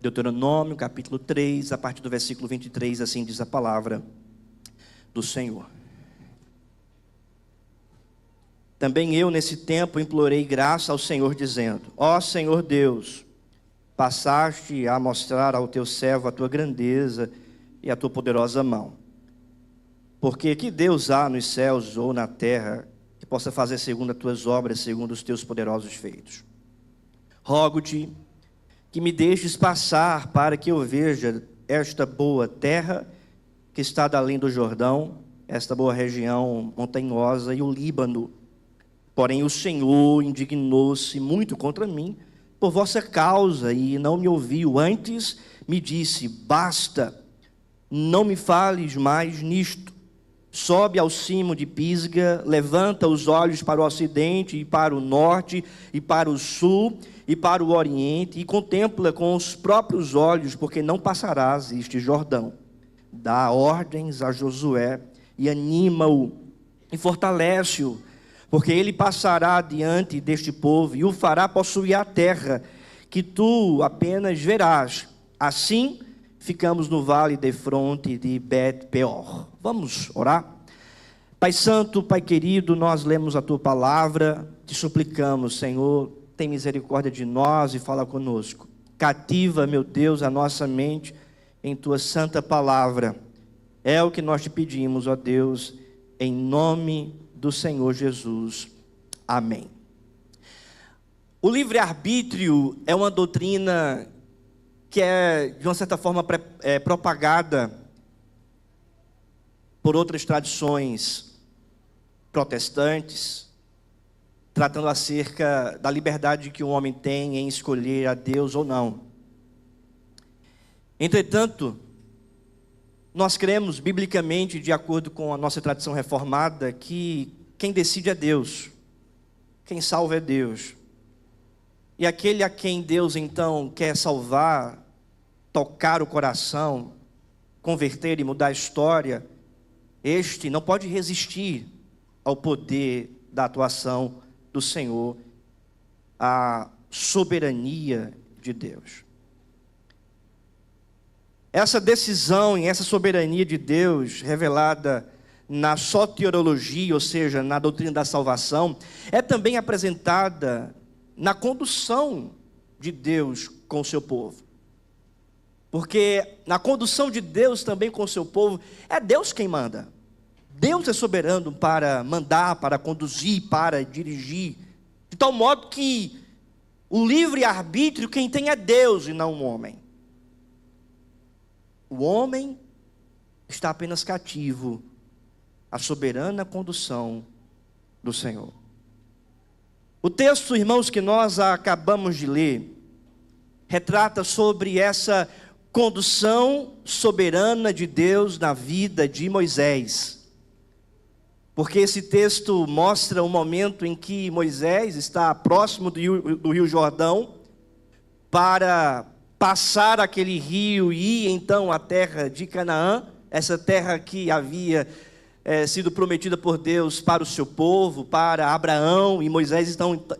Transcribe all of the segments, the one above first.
Deuteronômio, capítulo 3, a partir do versículo 23, assim diz a palavra do Senhor. Também eu, nesse tempo, implorei graça ao Senhor, dizendo: ó Senhor Deus, passaste a mostrar ao teu servo a tua grandeza e a tua poderosa mão. Porque que Deus há nos céus ou na terra que possa fazer segundo as tuas obras, segundo os teus poderosos feitos? Rogo-te que me deixes passar para que eu veja esta boa terra que está além do Jordão, esta boa região montanhosa e o Líbano. Porém o Senhor indignou-se muito contra mim por vossa causa e não me ouviu. Antes me disse: basta, não me fales mais nisto. Sobe ao cimo de Pisga, levanta os olhos para o ocidente e para o norte e para o sul e para o oriente, e contempla com os próprios olhos, porque não passarás este Jordão. Dá ordens a Josué e anima-o e fortalece-o, porque ele passará diante deste povo e o fará possuir a terra que tu apenas verás. Assim ficamos no vale defronte de Bet-peor. Vamos orar? Pai santo, Pai querido, nós lemos a tua palavra, te suplicamos, Senhor, tem misericórdia de nós e fala conosco. Cativa, meu Deus, a nossa mente em tua santa palavra. É o que nós te pedimos, ó Deus, em nome do Senhor Jesus. Amém. O livre-arbítrio é uma doutrina que é, de uma certa forma, propagada por outras tradições protestantes, tratando acerca da liberdade que um homem tem em escolher a Deus ou não. Entretanto, nós cremos biblicamente, de acordo com a nossa tradição reformada, que quem decide é Deus, quem salva é Deus. E aquele a quem Deus então quer salvar, tocar o coração, converter e mudar a história, este não pode resistir ao poder da atuação do Senhor, à soberania de Deus. Essa decisão e essa soberania de Deus, revelada na soteriologia, ou seja, na doutrina da salvação, é também apresentada na condução de Deus com o seu povo. Porque na condução de Deus também com o seu povo, é Deus quem manda. Deus é soberano para mandar, para conduzir, para dirigir. De tal modo que o livre-arbítrio quem tem é Deus e não o homem. O homem está apenas cativo à soberana condução do Senhor. O texto, irmãos, que nós acabamos de ler, retrata sobre essa condução soberana de Deus na vida de Moisés. Porque esse texto mostra o momento em que Moisés está próximo do rio Jordão para passar aquele rio e ir então à terra de Canaã, essa terra que havia sido prometida por Deus para o seu povo, para Abraão, e Moisés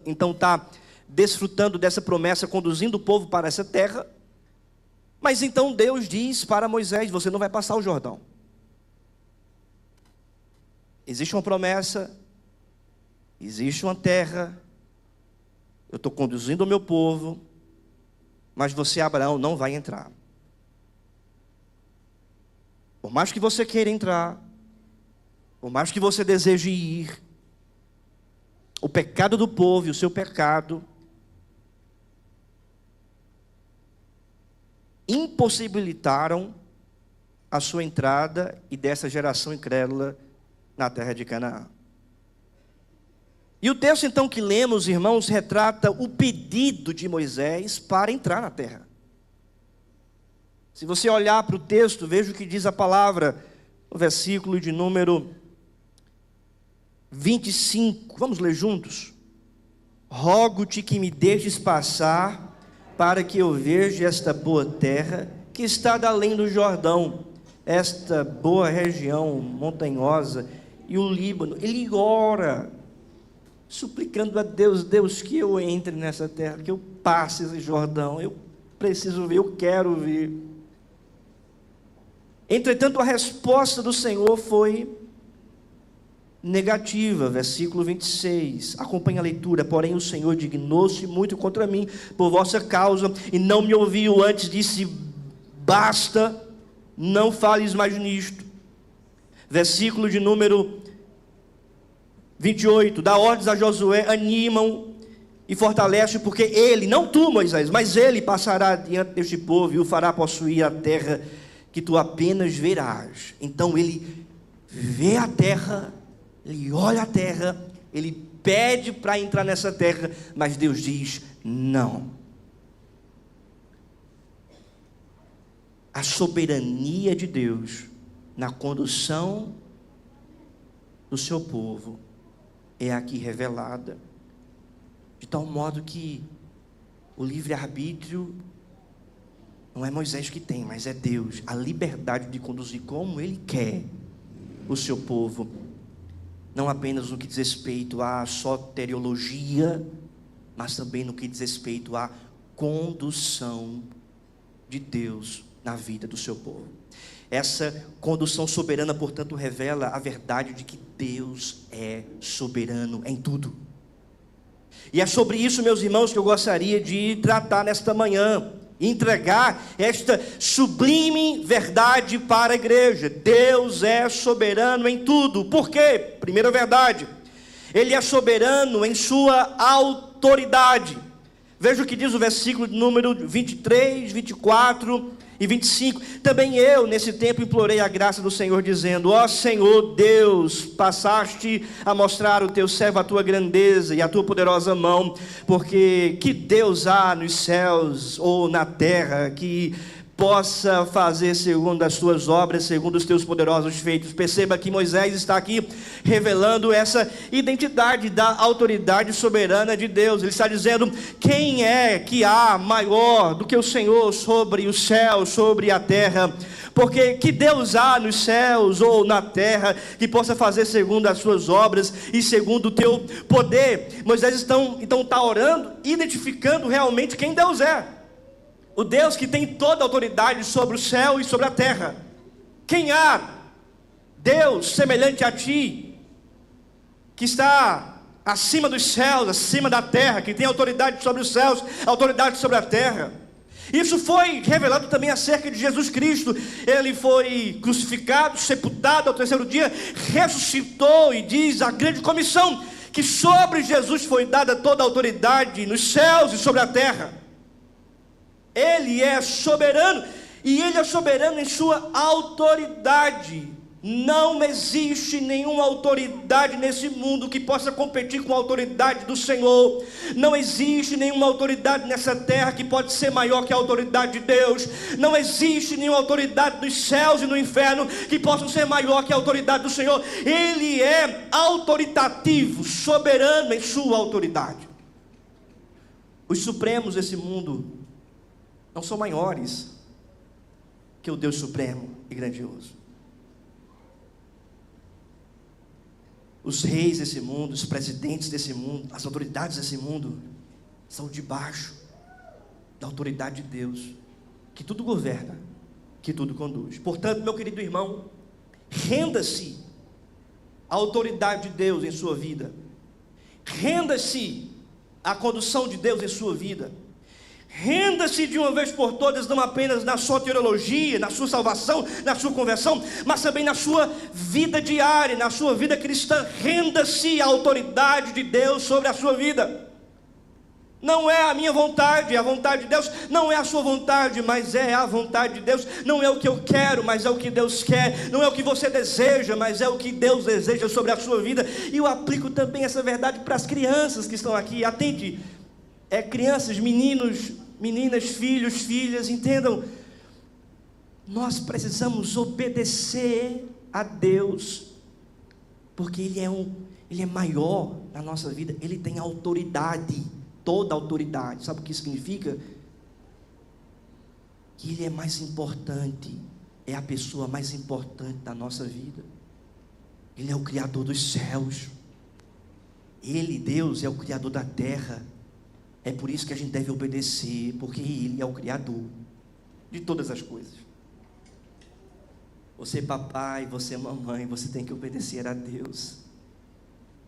então está desfrutando dessa promessa, conduzindo o povo para essa terra. Mas então Deus diz para Moisés: você não vai passar o Jordão. Existe uma promessa, existe uma terra, eu estou conduzindo o meu povo, mas você, Abraão, não vai entrar. Por mais que você queira entrar, por mais que você deseje ir, o pecado do povo e o seu pecado impossibilitaram a sua entrada e dessa geração incrédula na terra de Canaã. E o texto então que lemos, irmãos, retrata o pedido de Moisés para entrar na terra. Se você olhar para o texto, veja o que diz a palavra, no versículo de número 25. Vamos ler juntos? Rogo-te que me deixes passar, para que eu veja esta boa terra, que está além do Jordão, esta boa região montanhosa, e o Líbano. Ele ora, suplicando a Deus: Deus, que eu entre nessa terra, que eu passe esse Jordão, eu preciso ver, eu quero ver. Entretanto, a resposta do Senhor foi negativa, versículo 26, acompanha a leitura. Porém o Senhor dignou-se muito contra mim, por vossa causa, e não me ouviu. Antes disse: basta, não fales mais nisto. Versículo de número 28, dá ordens a Josué, animam e fortalece, porque ele, não tu Moisés, mas ele passará diante deste povo e o fará possuir a terra que tu apenas verás. Então ele vê a terra, ele olha a terra, ele pede para entrar nessa terra, mas Deus diz não. A soberania de Deus na condução do seu povo é aqui revelada, de tal modo que o livre-arbítrio não é Moisés que tem, mas é Deus, a liberdade de conduzir como Ele quer o seu povo, não apenas no que diz respeito à soteriologia, mas também no que diz respeito à condução de Deus na vida do seu povo. Essa condução soberana, portanto, revela a verdade de que Deus é soberano em tudo. E é sobre isso, meus irmãos, que eu gostaria de tratar nesta manhã, entregar esta sublime verdade para a igreja. Deus é soberano em tudo. Por quê? Primeira verdade, Ele é soberano em sua autoridade. Veja o que diz o versículo de número 23, 24 e 25. Também eu, nesse tempo, implorei a graça do Senhor, dizendo: ó Senhor Deus, passaste a mostrar ao teu servo a tua grandeza e a tua poderosa mão, porque que Deus há nos céus ou na terra que possa fazer segundo as tuas obras, segundo os teus poderosos feitos. Perceba que Moisés está aqui revelando essa identidade da autoridade soberana de Deus. Ele está dizendo: quem é que há maior do que o Senhor sobre o céu, sobre a terra? Porque que Deus há nos céus ou na terra que possa fazer segundo as suas obras e segundo o teu poder? Moisés então está orando, identificando realmente quem Deus é. O Deus que tem toda a autoridade sobre o céu e sobre a terra. Quem há Deus semelhante a ti, que está acima dos céus, acima da terra, que tem autoridade sobre os céus, autoridade sobre a terra? Isso foi revelado também acerca de Jesus Cristo. Ele foi crucificado, sepultado, ao terceiro dia ressuscitou, e diz a grande comissão que sobre Jesus foi dada toda a autoridade nos céus e sobre a terra. Ele é soberano, e Ele é soberano em sua autoridade. Não existe nenhuma autoridade nesse mundo que possa competir com a autoridade do Senhor. Não existe nenhuma autoridade nessa terra que pode ser maior que a autoridade de Deus. Não existe nenhuma autoridade dos céus e no inferno que possa ser maior que a autoridade do Senhor. Ele é autoritativo, soberano em sua autoridade. Os supremos desse mundo não são maiores que o Deus supremo e grandioso. Os reis desse mundo, os presidentes desse mundo, as autoridades desse mundo são debaixo da autoridade de Deus, que tudo governa, que tudo conduz. Portanto, meu querido irmão, renda-se à autoridade de Deus em sua vida. Renda-se à condução de Deus em sua vida. Renda-se de uma vez por todas, não apenas na sua teologia, na sua salvação, na sua conversão, mas também na sua vida diária, na sua vida cristã. Renda-se à autoridade de Deus sobre a sua vida. Não é a minha vontade, é a vontade de Deus. Não é a sua vontade, mas é a vontade de Deus. Não é o que eu quero, mas é o que Deus quer. Não é o que você deseja, mas é o que Deus deseja sobre a sua vida. E eu aplico também essa verdade para as crianças que estão aqui. Atente, crianças, meninos, meninas, filhos, filhas, entendam, nós precisamos obedecer a Deus, porque Ele é maior na nossa vida, Ele tem autoridade, toda a autoridade. Sabe o que isso significa? Que Ele é mais importante, é a pessoa mais importante da nossa vida. Ele é o Criador dos céus, Ele, Deus, é o Criador da terra, É por isso que a gente deve obedecer, porque Ele é o Criador de todas as coisas. Você papai, você mamãe, você tem que obedecer a Deus.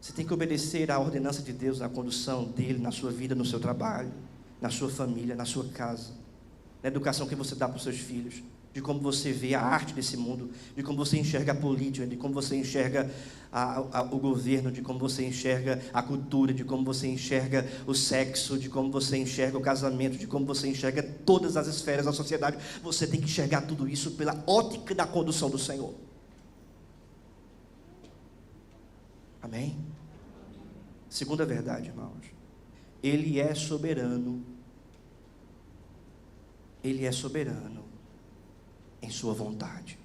Você tem que obedecer à ordenança de Deus, na condução dEle, na sua vida, no seu trabalho, na sua família, na sua casa, na educação que você dá para os seus filhos, de como você vê a arte desse mundo, de como você enxerga a política, de como você enxerga o governo, de como você enxerga a cultura, de como você enxerga o sexo, de como você enxerga o casamento, de como você enxerga todas as esferas da sociedade. Você tem que enxergar tudo isso pela ótica da condução do Senhor. Amém? Segunda verdade, irmãos. Ele é soberano. Ele é soberano em sua vontade.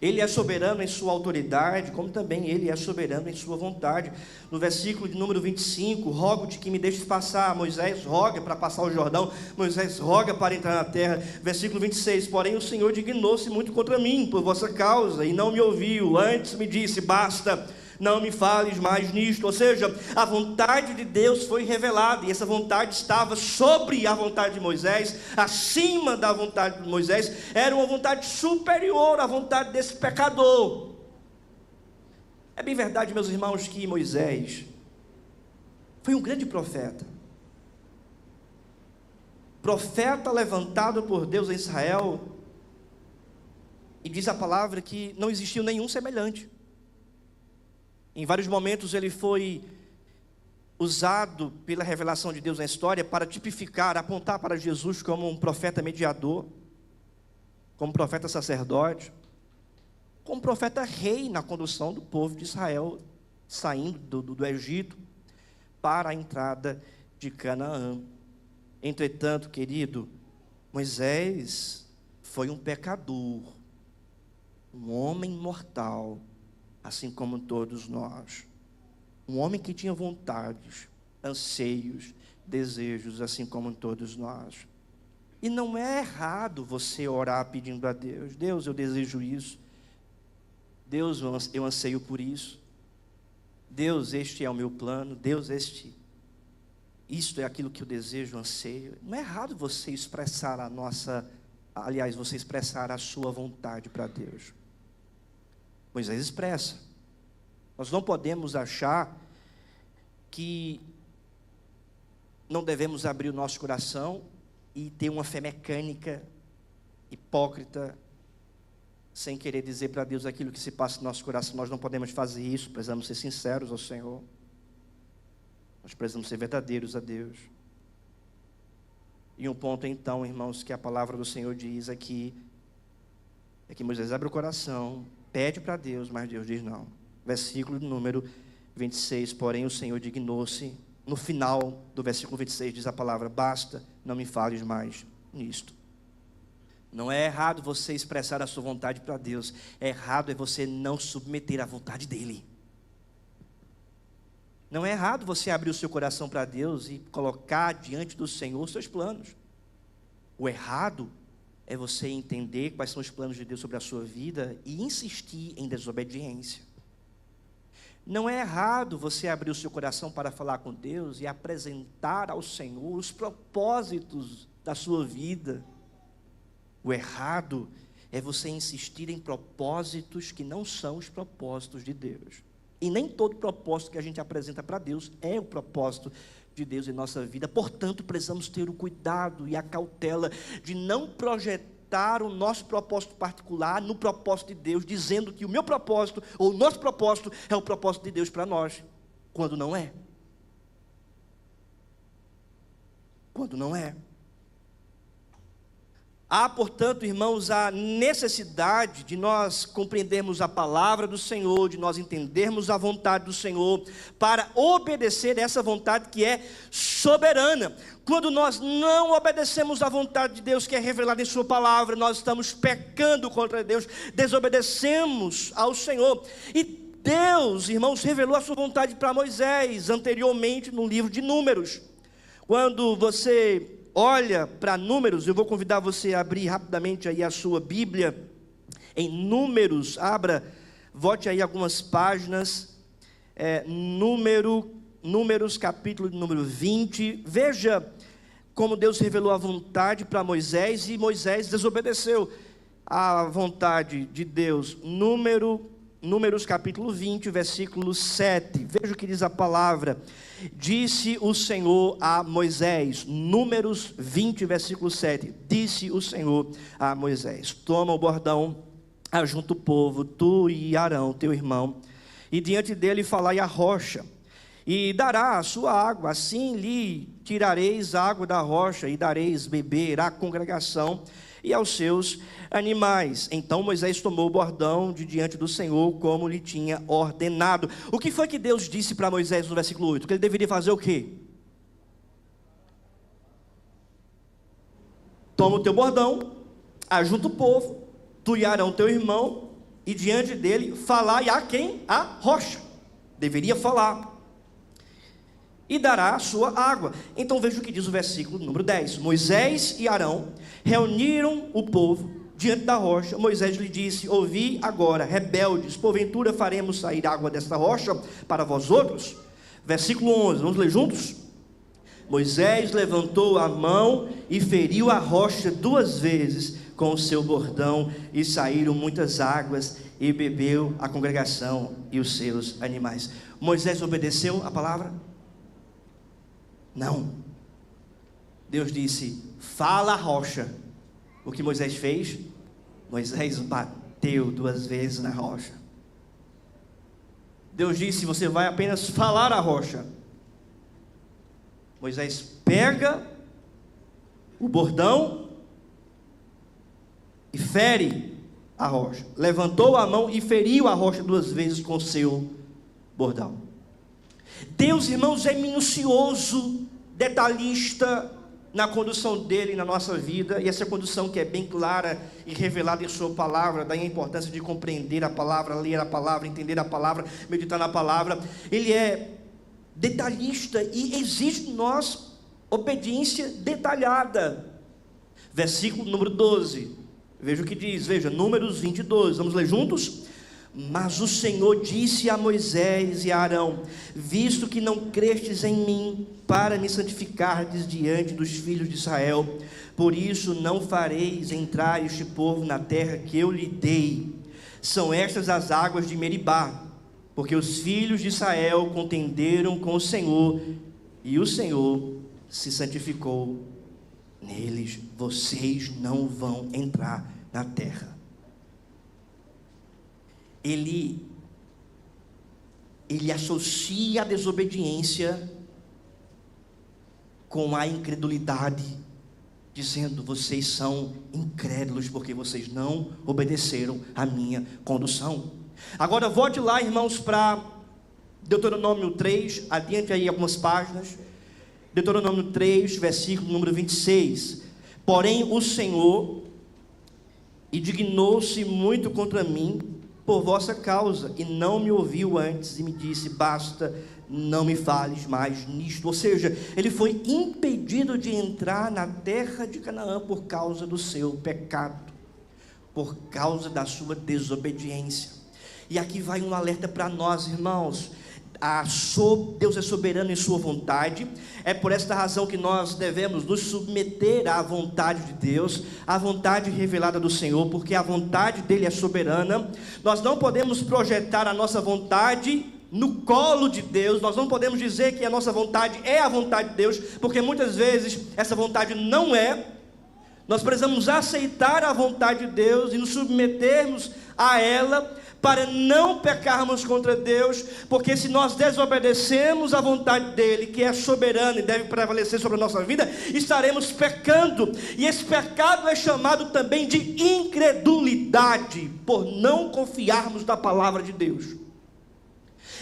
Ele é soberano em sua autoridade, como também Ele é soberano em sua vontade. No versículo de número 25, rogo-te que me deixes passar. Moisés roga para passar o Jordão, Moisés roga para entrar na terra. Versículo 26, porém o Senhor dignou-se muito contra mim, por vossa causa, e não me ouviu. Antes me disse, basta, não me fales mais nisto. Ou seja, a vontade de Deus foi revelada, e essa vontade estava sobre a vontade de Moisés, acima da vontade de Moisés, era uma vontade superior à vontade desse pecador. É bem verdade, meus irmãos, que Moisés foi um grande profeta, profeta levantado por Deus em Israel, e diz a palavra que não existiu nenhum semelhante. Em vários momentos ele foi usado pela revelação de Deus na história para tipificar, apontar para Jesus como um profeta mediador, como profeta sacerdote, como profeta rei na condução do povo de Israel, saindo do Egito para a entrada de Canaã. Entretanto, querido, Moisés foi um pecador, um homem mortal, assim como todos nós, um homem que tinha vontades, anseios, desejos, assim como todos nós. E não é errado você orar pedindo a Deus, Deus, eu desejo isso, Deus, eu anseio por isso, Deus, este é o meu plano, Deus, isto é aquilo que eu desejo, anseio. Não é errado você expressar você expressar a sua vontade para Deus. Moisés expressa. Nós não podemos achar que não devemos abrir o nosso coração e ter uma fé mecânica, hipócrita, sem querer dizer para Deus aquilo que se passa no nosso coração. Nós não podemos fazer isso, precisamos ser sinceros ao Senhor. Nós precisamos ser verdadeiros a Deus. E um ponto então, irmãos, que a palavra do Senhor diz aqui, é que Moisés abre o coração, pede para Deus, mas Deus diz não. Versículo número 26, porém o Senhor dignou-se. No final do versículo 26 diz a palavra, basta, não me fales mais nisto. Não é errado você expressar a sua vontade para Deus, é errado você não submeter à vontade dEle. Não é errado você abrir o seu coração para Deus e colocar diante do Senhor os seus planos. O errado é você entender quais são os planos de Deus sobre a sua vida e insistir em desobediência. Não é errado você abrir o seu coração para falar com Deus e apresentar ao Senhor os propósitos da sua vida. O errado é você insistir em propósitos que não são os propósitos de Deus. E nem todo propósito que a gente apresenta para Deus é o propósito de Deus em nossa vida. Portanto, precisamos ter o cuidado e a cautela de não projetar o nosso propósito particular no propósito de Deus, dizendo que o meu propósito ou o nosso propósito é o propósito de Deus para nós, quando não é. Quando não é. Há, portanto, irmãos, a necessidade de nós compreendermos a palavra do Senhor, de nós entendermos a vontade do Senhor, para obedecer essa vontade que é soberana. Quando nós não obedecemos à vontade de Deus, que é revelada em sua palavra, nós estamos pecando contra Deus, desobedecemos ao Senhor. E Deus, irmãos, revelou a sua vontade para Moisés, anteriormente no livro de Números. Quando você olha para Números, eu vou convidar você a abrir rapidamente aí a sua Bíblia, em Números, volte aí algumas páginas, número Números capítulo número 20, veja como Deus revelou a vontade para Moisés, e Moisés desobedeceu a vontade de Deus. Números capítulo 20, versículo 7, veja o que diz a palavra. Disse o Senhor a Moisés, Números 20, versículo 7, disse o Senhor a Moisés: toma o bordão, ajunta o povo, tu e Arão, teu irmão, e diante dele falai a rocha, e dará a sua água, assim lhe tirareis água da rocha, e dareis beber à congregação e aos seus animais. Então Moisés tomou o bordão de diante do Senhor, como lhe tinha ordenado. O que foi que Deus disse para Moisés no versículo 8? Que ele deveria fazer o quê? Toma o teu bordão, ajunta o povo, tu e Arão teu irmão, e diante dele falai a quem? A rocha. Deveria falar. E dará a sua água. Então veja o que diz o versículo número 10. Moisés e Arão reuniram o povo diante da rocha. Moisés lhe disse: ouvi agora, rebeldes, porventura faremos sair água desta rocha para vós outros? Versículo 11, vamos ler juntos? Moisés levantou a mão e feriu a rocha 2 vezes com o seu bordão, e saíram muitas águas, e bebeu a congregação e os seus animais. Moisés obedeceu a palavra? Não. Deus disse: fala a rocha. O que Moisés fez? Moisés bateu 2 vezes na rocha. Deus disse: você vai apenas falar a rocha. Moisés pega o bordão e fere a rocha. Levantou a mão e feriu a rocha 2 vezes com o seu bordão. Deus, irmãos, é minucioso, detalhista na condução dele na nossa vida, e essa condução que é bem clara e revelada em sua palavra, daí a importância de compreender a palavra, ler a palavra, entender a palavra, meditar na palavra. Ele é detalhista e exige de nós obediência detalhada. Versículo número 12, veja o que diz, veja, Números 20, 12, vamos ler juntos? Mas o Senhor disse a Moisés e a Arão: visto que não crestes em mim para me santificardes diante dos filhos de Israel, por isso não fareis entrar este povo na terra que eu lhe dei. São estas as águas de Meribá, porque os filhos de Israel contenderam com o Senhor, e o Senhor se santificou neles. Vocês não vão entrar na terra. Ele associa a desobediência com a incredulidade, dizendo: vocês são incrédulos porque vocês não obedeceram a minha condução. Agora volte lá, irmãos, para Deuteronômio 3, adiante aí algumas páginas. Deuteronômio 3, versículo número 26. Porém o Senhor indignou-se muito contra mim por vossa causa, e não me ouviu antes, e me disse: basta, não me fales mais nisto. Ou seja, ele foi impedido de entrar na terra de Canaã por causa do seu pecado, por causa da sua desobediência. E aqui vai um alerta para nós, irmãos. Deus é soberano em sua vontade. É por esta razão que nós devemos nos submeter à vontade de Deus, à vontade revelada do Senhor, porque a vontade dele é soberana. Nós não podemos projetar a nossa vontade no colo de Deus. Nós não podemos dizer que a nossa vontade é a vontade de Deus, porque muitas vezes essa vontade não é. Nós precisamos aceitar a vontade de Deus e nos submetermos a ela, para não pecarmos contra Deus, porque se nós desobedecemos a vontade dele, que é soberana e deve prevalecer sobre a nossa vida, estaremos pecando. E esse pecado é chamado também de incredulidade, por não confiarmos na palavra de Deus.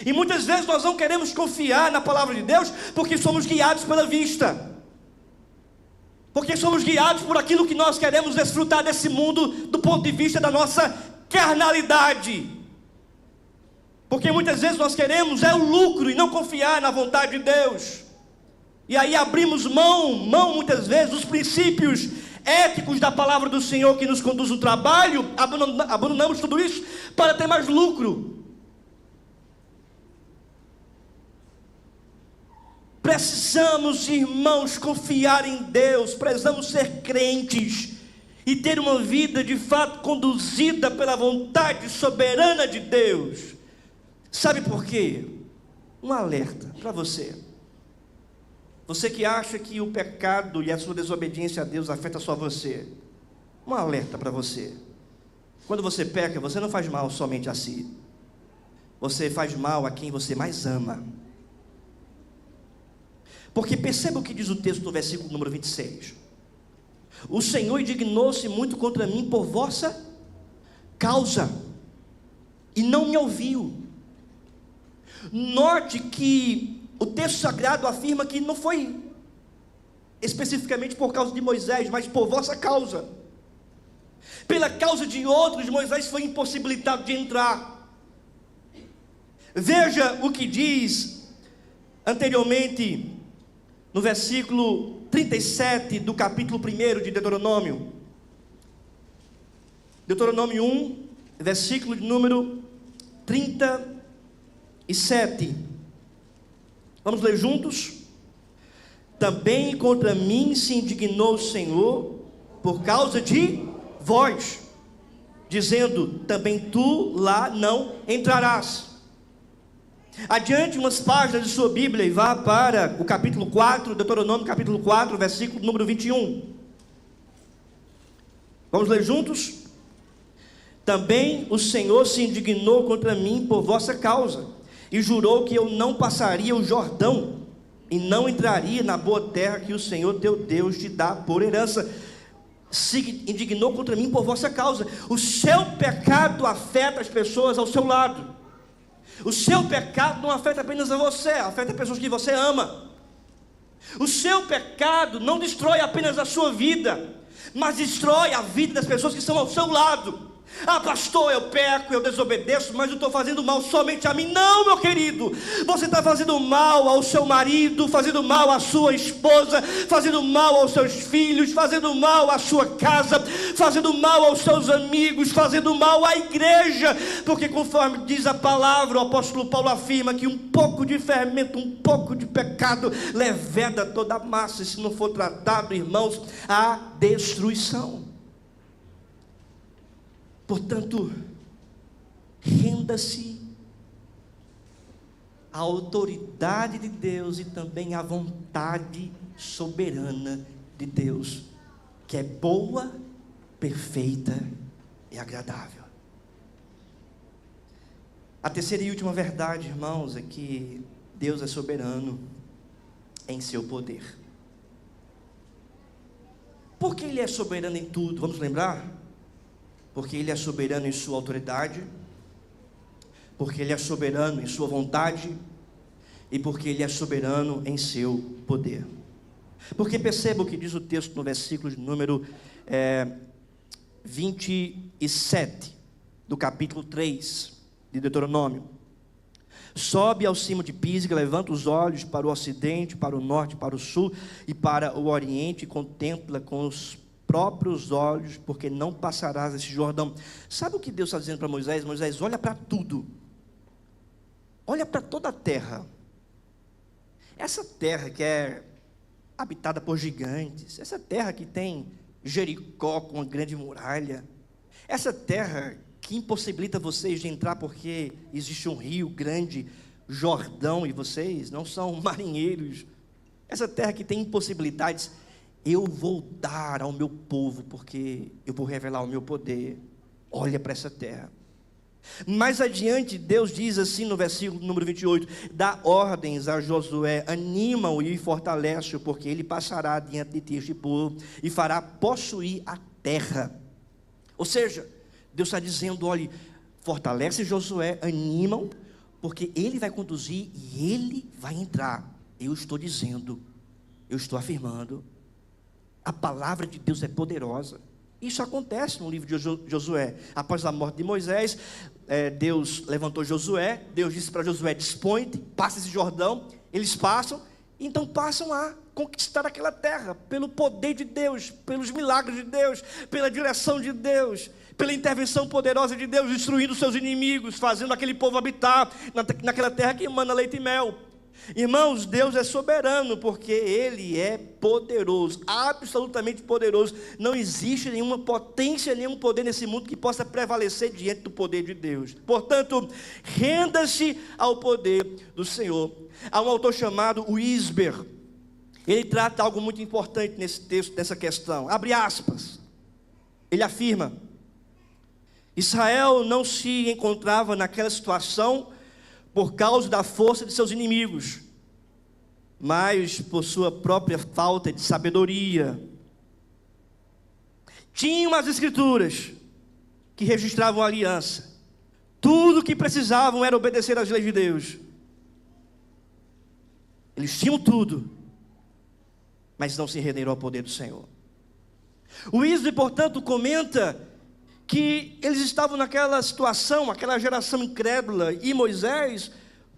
E muitas vezes nós não queremos confiar na palavra de Deus, porque somos guiados pela vista, porque somos guiados por aquilo que nós queremos desfrutar desse mundo, do ponto de vista da nossa carnalidade. Porque muitas vezes nós queremos o lucro e não confiar na vontade de Deus. E aí abrimos mão muitas vezes dos princípios éticos da palavra do Senhor que nos conduz no trabalho, abandonamos tudo isso para ter mais lucro. Precisamos, irmãos, confiar em Deus, precisamos ser crentes e ter uma vida de fato conduzida pela vontade soberana de Deus. Sabe por quê? Um alerta para você. Você que acha que o pecado e a sua desobediência a Deus afeta só você. Um alerta para você. Quando você peca, você não faz mal somente a si. Você faz mal a quem você mais ama. Porque perceba o que diz o texto no versículo número 26. O Senhor indignou-se muito contra mim por vossa causa, e não me ouviu. Note que o texto sagrado afirma que não foi especificamente por causa de Moisés, mas por vossa causa. Pela causa de outros, Moisés foi impossibilitado de entrar. Veja o que diz anteriormente no versículo 37 do capítulo 1 de Deuteronômio. Deuteronômio 1, versículo de número 37. Vamos ler juntos? Também contra mim se indignou o Senhor por causa de vós, dizendo: também tu lá não entrarás. Adiante umas páginas de sua Bíblia e vá para o capítulo 4, Deuteronômio capítulo 4, versículo número 21. Vamos ler juntos? Também o Senhor se indignou contra mim por vossa causa, e jurou que eu não passaria o Jordão, e não entraria na boa terra que o Senhor teu Deus te dá por herança. Se indignou contra mim por vossa causa. O seu pecado afeta as pessoas ao seu lado. O seu pecado não afeta apenas a você, afeta pessoas que você ama. O seu pecado não destrói apenas a sua vida, mas destrói a vida das pessoas que estão ao seu lado. Ah, pastor, eu peco, eu desobedeço, mas eu estou fazendo mal somente a mim. Não, meu querido, você está fazendo mal ao seu marido, fazendo mal à sua esposa, fazendo mal aos seus filhos, fazendo mal à sua casa, fazendo mal aos seus amigos, fazendo mal à igreja, porque conforme diz a palavra, o apóstolo Paulo afirma que um pouco de fermento, um pouco de pecado leveda toda a massa, e se não for tratado, irmãos, a destruição. Portanto, renda-se à autoridade de Deus e também à vontade soberana de Deus, que é boa, perfeita e agradável. A terceira e última verdade, irmãos, é que Deus é soberano em seu poder. Por que Ele é soberano em tudo? Vamos lembrar? Porque Ele é soberano em sua autoridade, porque Ele é soberano em sua vontade, e porque Ele é soberano em seu poder. Porque perceba o que diz o texto no versículo de número 27, do capítulo 3 de Deuteronômio. Sobe ao cimo de Pisga, levanta os olhos para o ocidente, para o norte, para o sul e para o oriente, e contempla com os próprios olhos, porque não passarás esse Jordão. Sabe o que Deus está dizendo para Moisés? Moisés, olha para tudo, olha para toda a terra. Essa terra que é habitada por gigantes, essa terra que tem Jericó com uma grande muralha, essa terra que impossibilita vocês de entrar porque existe um rio grande, Jordão, e vocês não são marinheiros, essa terra que tem impossibilidades, eu vou dar ao meu povo, porque eu vou revelar o meu poder. Olha para essa terra. Mais adiante, Deus diz assim no versículo número 28, dá ordens a Josué, anima-o e fortalece-o, porque ele passará diante de ti este povo, e fará possuir a terra. Ou seja, Deus está dizendo, olha, fortalece Josué, anima-o, porque ele vai conduzir e ele vai entrar. Eu estou dizendo, eu estou afirmando, a palavra de Deus é poderosa. Isso acontece no livro de Josué. Após a morte de Moisés, Deus levantou Josué. Deus disse para Josué, dispõe-te, passa esse Jordão. Eles passam, então passam a conquistar aquela terra, pelo poder de Deus, pelos milagres de Deus, pela direção de Deus, pela intervenção poderosa de Deus, destruindo seus inimigos, fazendo aquele povo habitar naquela terra que emana leite e mel. Irmãos, Deus é soberano, porque Ele é poderoso, absolutamente poderoso. Não existe nenhuma potência, nenhum poder nesse mundo que possa prevalecer diante do poder de Deus. Portanto, renda-se ao poder do Senhor. Há um autor chamado Wisber. Ele trata algo muito importante nesse texto, nessa questão. Abre aspas. Ele afirma: Israel não se encontrava naquela situação por causa da força de seus inimigos, mas por sua própria falta de sabedoria. Tinham as escrituras que registravam a aliança. Tudo o que precisavam era obedecer às leis de Deus. Eles tinham tudo, mas não se renderam ao poder do Senhor. O Isdru, portanto, comenta que eles estavam naquela situação, aquela geração incrédula, e Moisés,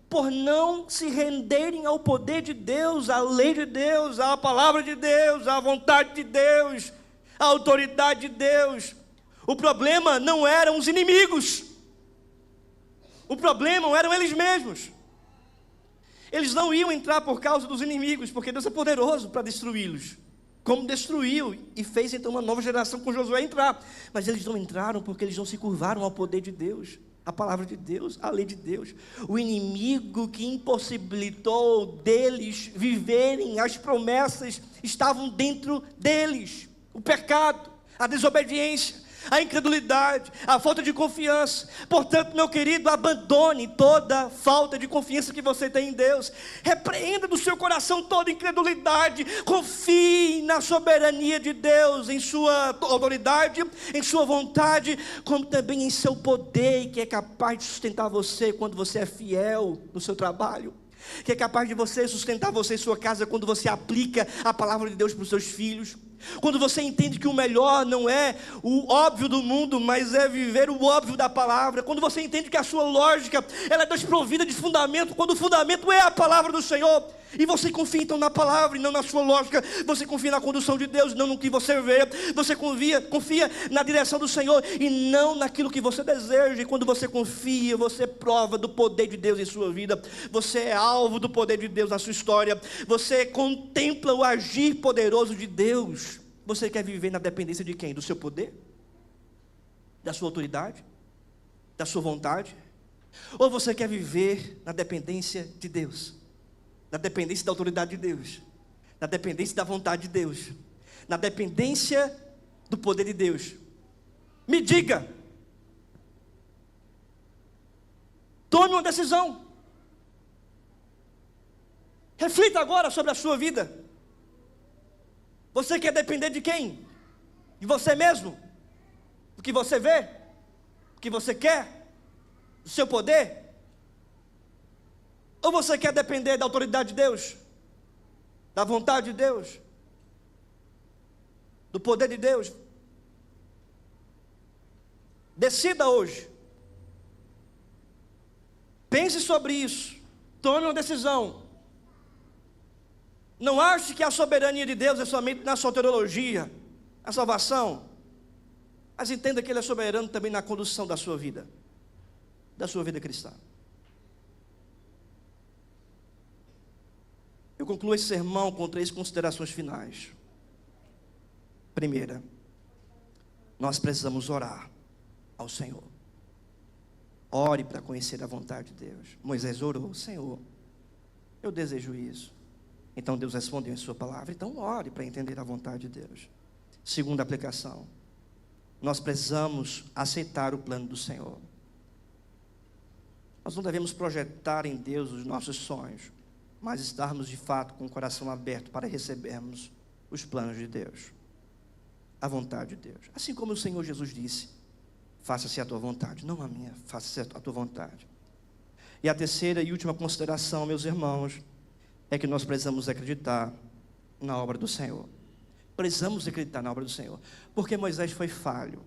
por não se renderem ao poder de Deus, à lei de Deus, à palavra de Deus, à vontade de Deus, à autoridade de Deus. O problema não eram os inimigos, o problema eram eles mesmos. Eles não iam entrar por causa dos inimigos, porque Deus é poderoso para destruí-los, como destruiu e fez então uma nova geração com Josué entrar. Mas eles não entraram porque eles não se curvaram ao poder de Deus, à palavra de Deus, à lei de Deus. O inimigo que impossibilitou deles viverem as promessas estavam dentro deles: o pecado, a desobediência, a incredulidade, a falta de confiança. Portanto, meu querido, abandone toda falta de confiança que você tem em Deus. Repreenda do seu coração toda incredulidade. Confie na soberania de Deus, em sua autoridade, em sua vontade, como também em seu poder, que é capaz de sustentar você quando você é fiel no seu trabalho, que é capaz de você sustentar você em sua casa quando você aplica a palavra de Deus para os seus filhos. Quando você entende que o melhor não é o óbvio do mundo, mas é viver o óbvio da palavra. Quando você entende que a sua lógica ela é desprovida de fundamento, quando o fundamento é a palavra do Senhor, e você confia então na palavra e não na sua lógica. Você confia na condução de Deus, não no que você vê. Você confia na direção do Senhor e não naquilo que você deseja. E quando você confia, você prova do poder de Deus em sua vida. Você é alvo do poder de Deus na sua história. Você contempla o agir poderoso de Deus. Você quer viver na dependência de quem? Do seu poder? Da sua autoridade? Da sua vontade? Ou você quer viver na dependência de Deus? Na dependência da autoridade de Deus, na dependência da vontade de Deus, na dependência do poder de Deus? Me diga. Tome uma decisão. Reflita agora sobre a sua vida. Você quer depender de quem? De você mesmo? Do que você vê? Do que você quer? Do seu poder? Ou você quer depender da autoridade de Deus? Da vontade de Deus? Do poder de Deus? Decida hoje. Pense sobre isso. Tome uma decisão. Não ache que a soberania de Deus é somente na soteriologia, na salvação. Mas entenda que Ele é soberano também na condução da sua vida cristã. Eu concluo esse sermão com 3 considerações finais. Primeira, nós precisamos orar ao Senhor. Ore para conhecer a vontade de Deus. Moisés orou: Senhor, eu desejo isso. Então Deus respondeu em sua palavra. Então ore para entender a vontade de Deus. Segunda aplicação, nós precisamos aceitar o plano do Senhor. Nós não devemos projetar em Deus os nossos sonhos, mas estarmos de fato com o coração aberto para recebermos os planos de Deus, a vontade de Deus. Assim como o Senhor Jesus disse: faça-se a tua vontade, não a minha, faça-se a tua vontade. E a terceira e última consideração, meus irmãos, é que nós precisamos acreditar na obra do Senhor. Precisamos acreditar na obra do Senhor, porque Moisés foi falho,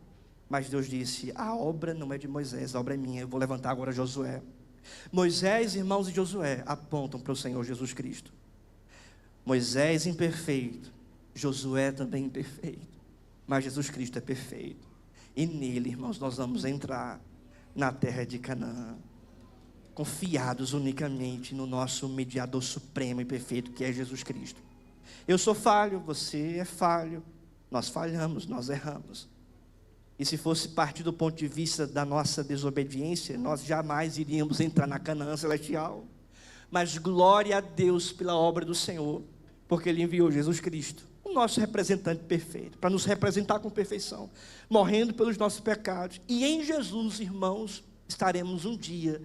mas Deus disse: a obra não é de Moisés, a obra é minha. Eu vou levantar agora Josué. Moisés, irmãos, e Josué apontam para o Senhor Jesus Cristo. Moisés imperfeito, Josué também imperfeito, mas Jesus Cristo é perfeito. E nele, irmãos, nós vamos entrar na terra de Canaã. confiados unicamente no nosso mediador supremo e perfeito, que é Jesus Cristo. Eu sou falho, você é falho, nós falhamos, nós erramos. E se fosse partir do ponto de vista da nossa desobediência, nós jamais iríamos entrar na Canaã celestial. Mas glória a Deus pela obra do Senhor, porque Ele enviou Jesus Cristo, o nosso representante perfeito, para nos representar com perfeição, morrendo pelos nossos pecados. E em Jesus, irmãos, estaremos um dia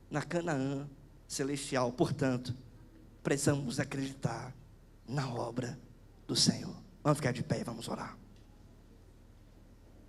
na Canaã celestial. Portanto, precisamos acreditar na obra do Senhor. Vamos ficar de pé e vamos orar.